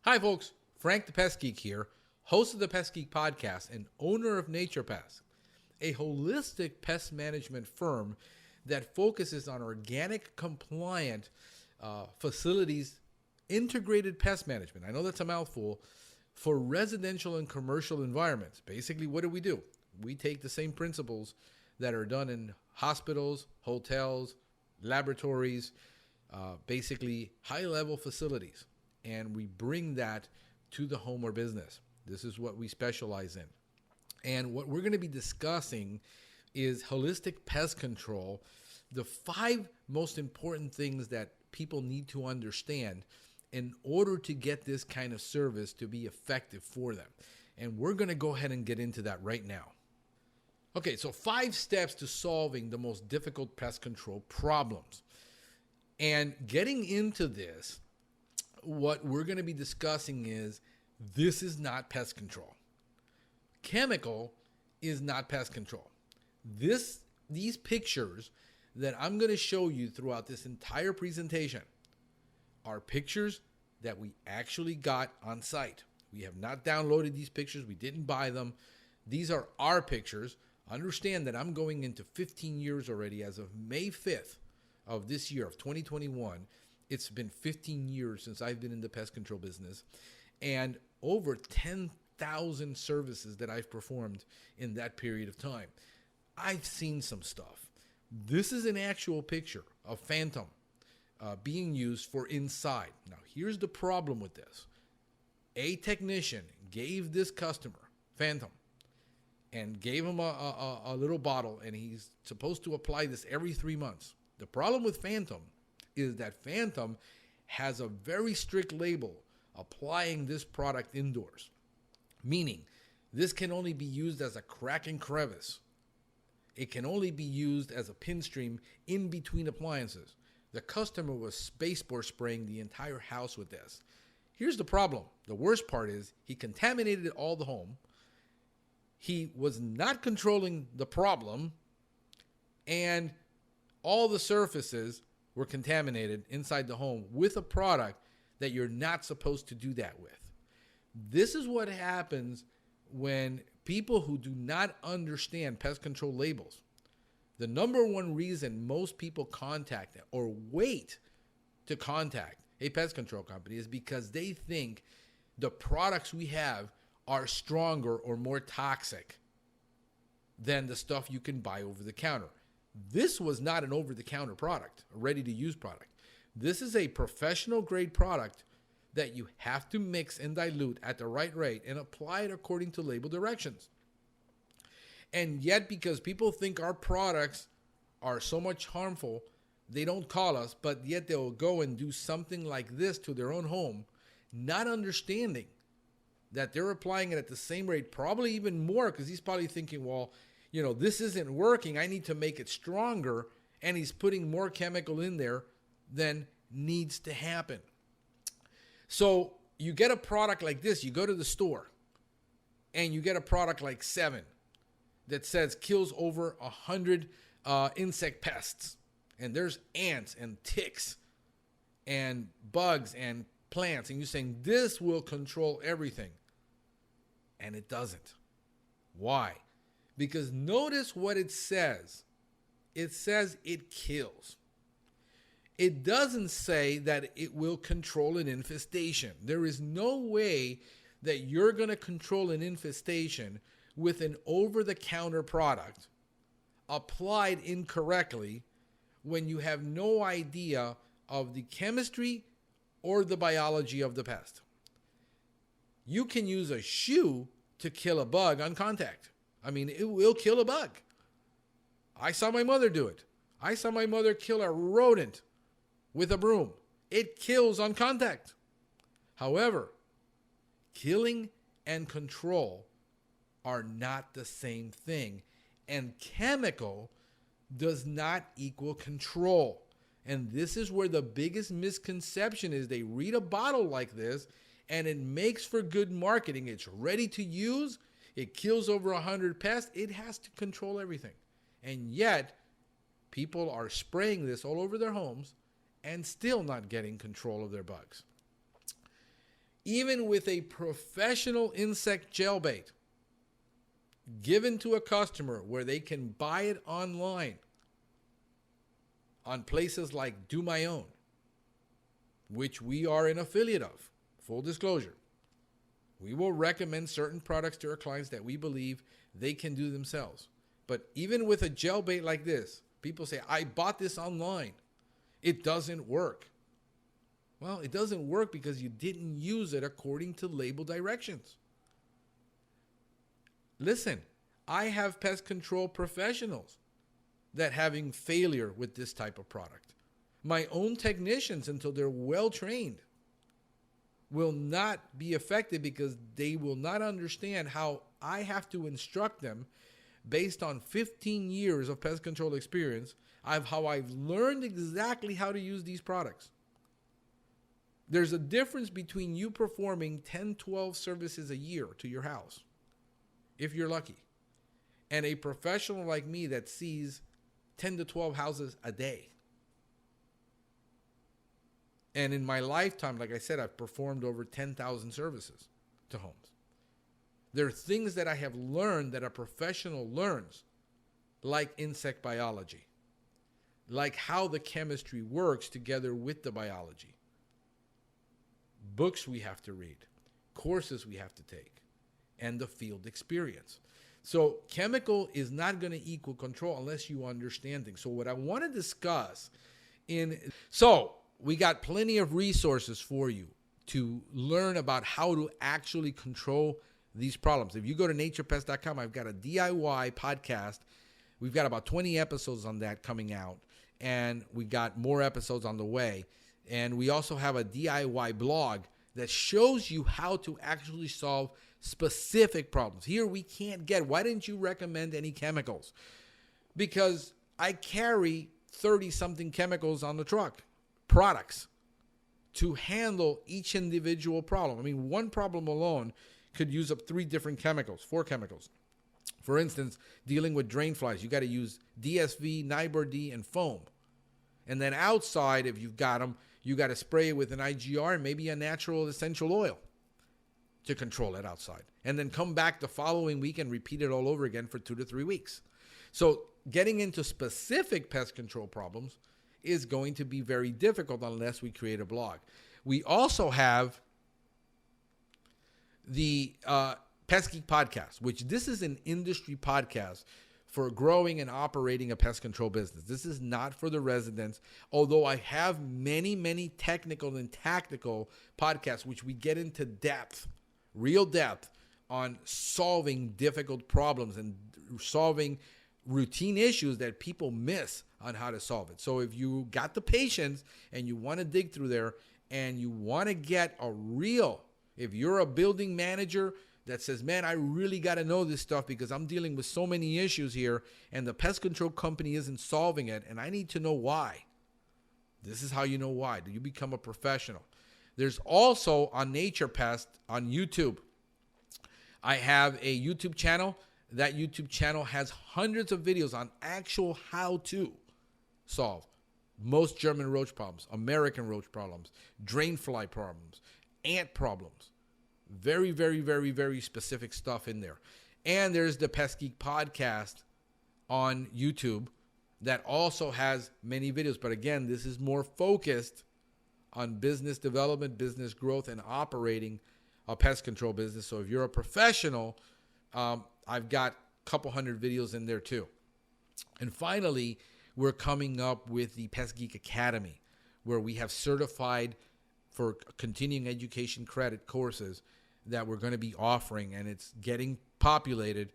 Hi, folks. Frank the Pest Geek here, host of the Pest Geek podcast and owner of Nature Pest, a holistic pest management firm that focuses on organic, compliant facilities, integrated pest management. I know that's a mouthful for residential and commercial environments. Basically, what do? We take the same principles that are done in hospitals, hotels, laboratories, basically high-level facilities, and we bring that to the home or business. This is what we specialize in. And what we're going to be discussing is holistic pest control, the 5 most important things that people need to understand in order to get this kind of service to be effective for them. And we're going to go ahead and get into that right now. Okay, so 5 steps to solving the most difficult pest control problems. And getting into this, what we're going to be discussing is this is not pest control. Chemical is not pest control. These pictures that I'm going to show you throughout this entire presentation are pictures that we actually got on site. We have not downloaded these pictures. We didn't buy them. These are our pictures. Understand that I'm going into 15 years already as of May 5th of this year, of 2021. It's been 15 years since I've been in the pest control business, and over 10,000 services that I've performed in that period of time. I've seen some stuff. This is an actual picture of Phantom being used for inside. Now, here's the problem with this. A technician gave this customer, Phantom, and gave him a little bottle, and he's supposed to apply this every 3 months. The problem with Phantom is that Phantom has a very strict label applying this product indoors, meaning this can only be used as a crack and crevice. It can only be used as a pin stream in between appliances. The customer was baseboard spraying the entire house with this. Here's the problem. The worst part is he contaminated all the home. He was not controlling the problem, and all the surfaces were contaminated inside the home with a product that you're not supposed to do that with. This is what happens when people who do not understand pest control labels. The number one reason most people contact or wait to contact a pest control company is because they think the products we have are stronger or more toxic than the stuff you can buy over the counter. This was not an over-the-counter product, a ready-to-use product. This is a professional-grade product that you have to mix and dilute at the right rate and apply it according to label directions. And yet, because people think our products are so much harmful, they don't call us, but yet they'll go and do something like this to their own home, not understanding that they're applying it at the same rate, probably even more, because he's probably thinking, well, this isn't working. I need to make it stronger. And he's putting more chemical in there than needs to happen. So you get a product like this. You go to the store and you get a product like 7 that says kills over 100 insect pests. And there's ants and ticks and bugs and plants. And you're saying this will control everything. And it doesn't. Why? Because notice what it says. It says it kills. It doesn't say that it will control an infestation. There is no way that you're going to control an infestation with an over-the-counter product applied incorrectly when you have no idea of the chemistry or the biology of the pest. You can use a shoe to kill a bug on contact. I mean, it will kill a bug. I saw my mother do it. I saw my mother kill a rodent with a broom. It kills on contact. However, killing and control are not the same thing. And chemical does not equal control. And this is where the biggest misconception is. They read a bottle like this and it makes for good marketing. It's ready to use. It kills over 100 pests. It has to control everything. And yet, people are spraying this all over their homes and still not getting control of their bugs. even with a professional insect gel bait given to a customer where they can buy it online on places like Do My Own, which we are an affiliate of, full disclosure, we will recommend certain products to our clients that we believe they can do themselves. But even with a gel bait like this, people say, I bought this online. It doesn't work. Well, it doesn't work because you didn't use it according to label directions. Listen, I have pest control professionals that having failure with this type of product. My own technicians, until they're well trained, will not be effective because they will not understand how I have to instruct them based on 15 years of pest control experience of how I've learned exactly how to use these products. There's a difference between you performing 10, 12 services a year to your house, if you're lucky, and a professional like me that sees 10 to 12 houses a day. And in my lifetime, like I said, I've performed over 10,000 services to homes. There are things that I have learned that a professional learns, like insect biology, like how the chemistry works together with the biology. Books we have to read, courses we have to take, and the field experience. So chemical is not going to equal control unless you understand things. So what I want to discuss we got plenty of resources for you to learn about how to actually control these problems. If you go to naturepest.com, I've got a DIY podcast. We've got about 20 episodes on that coming out, and we got more episodes on the way. And we also have a DIY blog that shows you how to actually solve specific problems. Here we can't get, why didn't you recommend any chemicals? Because I carry 30-something chemicals on the truck, products, to handle each individual problem. I mean, one problem alone could use up 4 chemicals. For instance, dealing with drain flies, you got to use DSV, Nibor-D, and foam. And then outside, if you've got them, you got to spray it with an IGR and maybe a natural essential oil to control it outside. And then come back the following week and repeat it all over again for 2 to 3 weeks. So getting into specific pest control problems is going to be very difficult unless we create a blog. We also have the Pest Geek podcast, which this is an industry podcast for growing and operating a pest control business. This is not for the residents, although I have many, many technical and tactical podcasts, which we get into depth, real depth, on solving difficult problems and solving routine issues that people miss on how to solve it. So if you got the patience and you want to dig through there and you want to get if you're a building manager that says, man, I really got to know this stuff because I'm dealing with so many issues here and the pest control company isn't solving it and I need to know why. This is how you know why. Do you become a professional? There's also on Nature Pest on YouTube. I have a YouTube channel. That YouTube channel has hundreds of videos on actual how to solve most German roach problems, American roach problems, drain fly problems, ant problems. Very, very, very, very specific stuff in there. And there's the Pest Geek podcast on YouTube that also has many videos. But again, this is more focused on business development, business growth, and operating a pest control business. So if you're a professional, I've got a couple hundred videos in there too. And finally, we're coming up with the Pest Geek Academy, where we have certified for continuing education credit courses that we're going to be offering, and it's getting populated.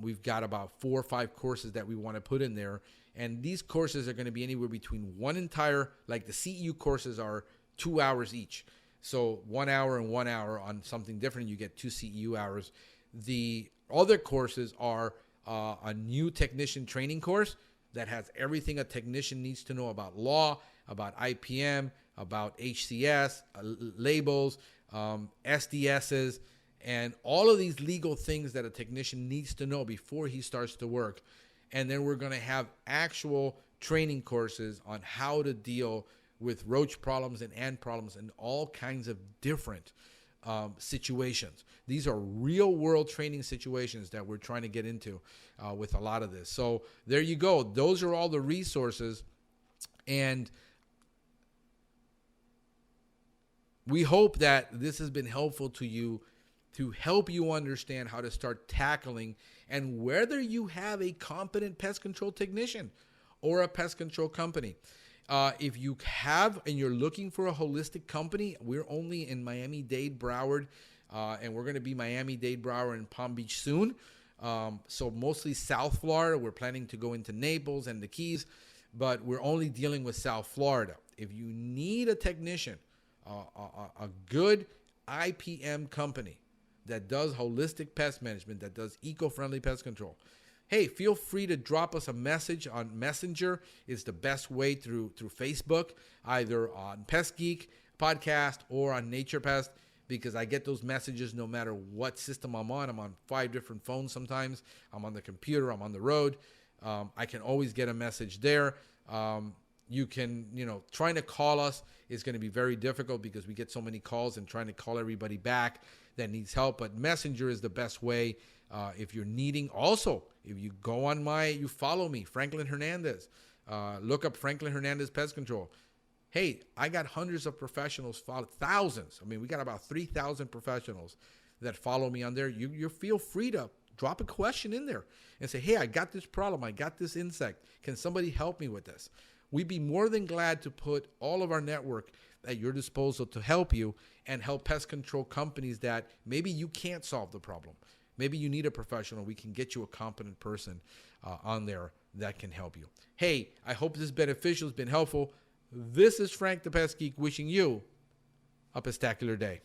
We've got about 4 or 5 courses that we want to put in there, and these courses are going to be anywhere between like the CEU courses are 2 hours each. So 1 hour and 1 hour on something different, you get 2 CEU hours. The other courses are a new technician training course that has everything a technician needs to know about law, about IPM, about HCS, labels, SDSs, and all of these legal things that a technician needs to know before he starts to work. And then we're going to have actual training courses on how to deal with roach problems and ant problems and all kinds of different situations. These are real world training situations that we're trying to get into with a lot of this. So there you go. Those are all the resources. And we hope that this has been helpful to you to help you understand how to start tackling, and whether you have a competent pest control technician or a pest control company. If you have and you're looking for a holistic company, we're only in Miami-Dade, Broward, and we're going to be Miami-Dade, Broward, and Palm Beach soon. So mostly South Florida. We're planning to go into Naples and the Keys, but we're only dealing with South Florida. If you need a technician, a good IPM company that does holistic pest management, that does eco-friendly pest control, hey, feel free to drop us a message on Messenger. It's the best way through Facebook, either on Pest Geek podcast or on Nature Pest, because I get those messages no matter what system I'm on. I'm on 5 different phones sometimes. I'm on the computer. I'm on the road. I can always get a message there. You can, trying to call us is going to be very difficult because we get so many calls, and trying to call everybody back that needs help. But Messenger is the best way. If you're needing, also, if you go on you follow me, Franklin Hernandez, look up Franklin Hernandez Pest Control. Hey, I got hundreds of professionals, thousands. I mean, we got about 3,000 professionals that follow me on there. You feel free to drop a question in there and say, hey, I got this problem. I got this insect. Can somebody help me with this? We'd be more than glad to put all of our network at your disposal to help you and help pest control companies that maybe you can't solve the problem. Maybe you need a professional. We can get you a competent person on there that can help you. Hey, I hope this beneficial has been helpful. This is Frank the Pest Geek wishing you a pestacular day.